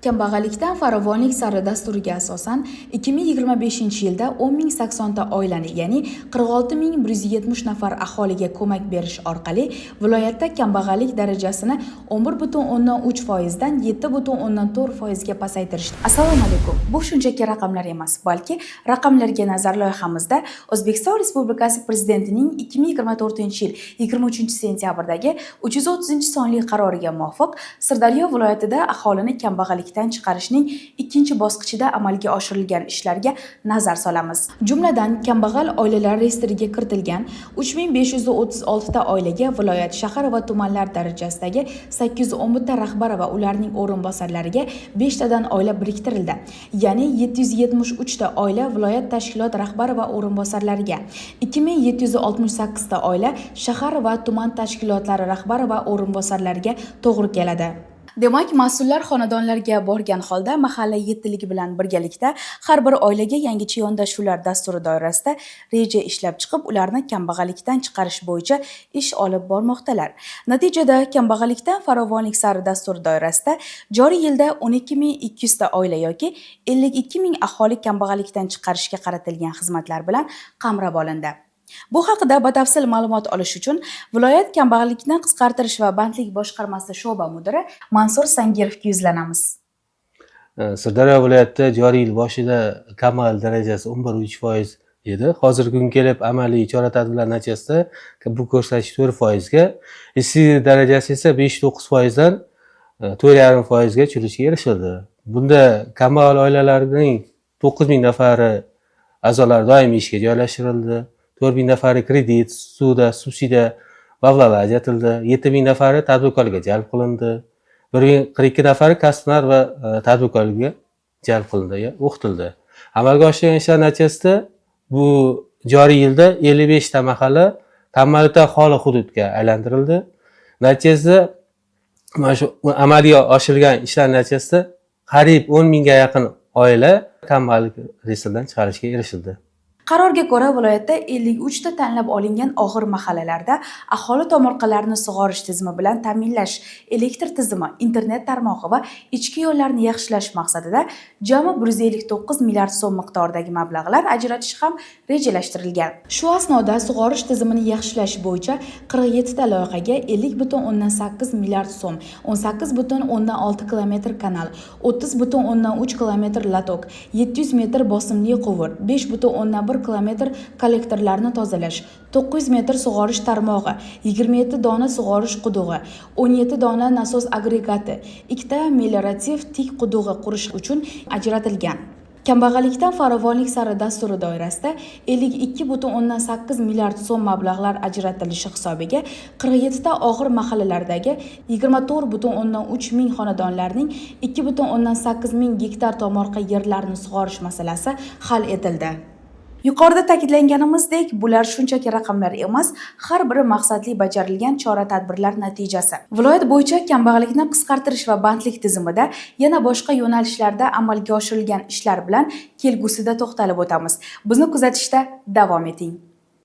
Kambag'allikdan farovonlik sari dasturiga asosan 2025-yilda 10.080 ta oilani, ya'ni 46.170 nafar aholiga ko'mak berish orqali viloyatda kambag'allik darajasini 11,3% dan 7,4% ga pasaytirish. Assalomu alaykum. Bu shunchaki raqamlar emas, balki raqamlarga nazar loyihamizda O'zbekiston Respublikasi Prezidentining 2024-yil 23-sentyabrdagi 330-sonli qaroriga muvofiq Sirdaryo viloyatida aholini kambag'allikdan chiqarishning ikkinchi bosqichida amalga oshirilgan ishlarga nazar solamiz. Jumladan, kambag'al oilalar reyestriga kiritilgan 3536 ta oilaga viloyat, shahar va tumanlar darajasidagi 810 ta rahbar va ularning o'rinbosarlariga 5 tadan oila biriktirildi. Ya'ni 773 ta oila viloyat tashkilot rahbari va o'rinbosarlariga, 2768 ta oila shahar va tuman tashkilotlari rahbari va o'rinbosarlariga to'g'ri keladi. Demak, mas'ullar xonadonlarga borgan holda mahalla yettiligi bilan birgalikda har bir oilaga yangicha yondashuvlar dasturi doirasida reja ishlab chiqib, ularni kambag'allikdan chiqarish bo'yicha ish olib bormoqdalar. Natijada kambag'allikdan farovonlik sari dasturi doirasida joriy yilda 12.200 ta oila yoki 52.000 aholi kambag'allikdan chiqarishga qaratilgan xizmatlar bilan qamrab olindi. Bu haqida batafsil ma'lumot olish uchun viloyat kambag'allikni qisqartirish va bandlik boshqarmasi sho'ba mudiri Mansur Sangirovga yuzlanamiz. Sirdaryo viloyatida joriy yil boshida kambag'allik darajasi 11,3% edi. Hozirgi kunga kelib amaliy chora-tadbirlar natijasida bu ko'rsatkich 4% ga, ishsizlik darajasi esa 5,9% dan 4,5% ga chiqishga erishildi. Bunda kambag'al oilalarning 9.000 nafari a'zolari doimiy ishga joylashtirildi. 4.000 nafari kredit, suvda, subsidiya mablag'lari ajratildi. 7.000 nafari tadbirkorlikka jalb qilindi. 1.042 nafari kasblar va tadbirkorlikka jalb qilindi, o'qitildi. Amalga oshirilgan ishlar natijasida bu joriy yilda 55 ta mahalla kambag'allikdan xoli hududga aylantirildi. Natijasida mana shu amalga oshirilgan ishlar natijasida qariyb 10 mingga yaqin oila kambag'allik reyestridan chiqarishga erishildi. Qarorga ko'ra, viloyatda 53 ta tanlab olingan og'ir mahallalarda aholi tomorqalarini sug'orish tizimi bilan ta'minlash, elektr tizimi, internet tarmog'i va ichki yo'llarni yaxshilash maqsadida jami 159 milliard so'm miqdoridagi mablag'lar ajratish ham rejalashtirilgan. Shu asnoda sug'orish tizimini yaxshilash bo'yicha 47 ta loyihaga 50,8 milliard so'm, 18,6 kilometr kanal, 30,3 kilometr lotok, 700 metr bosimli quvur, 5,1 kilometr kollektorlarni tozalash, 900 metr sug'orish tarmog'i, 27 dona sug'orish qudug'i, 17 dona nasos agregati, 2 ta meliorativ tik qudug'i qurish uchun ajratilgan. Kambag'allikdan farovonlik sari dasturi doirasida 52,8 milliard so'm mablag'lar ajratilishi hisobiga 47 ta og'ir mahallalardagi 24,3 ming xonadonlarning 2,8 ming gektar tomorqa yerlarini sug'orish masalasi hal etildi. Yuqorida ta'kidlanganimizdek, bular shunchaki raqamlar emas, har biri maqsadli bajarilgan chora-tadbirlar natijasi. Viloyat bo'yicha kambag'allikni qisqartirish va bandlik tizimida yana boshqa yo'nalishlarda amalga oshirilgan ishlar bilan kelgusida to'xtalib o'tamiz. Bizni kuzatishda davom eting.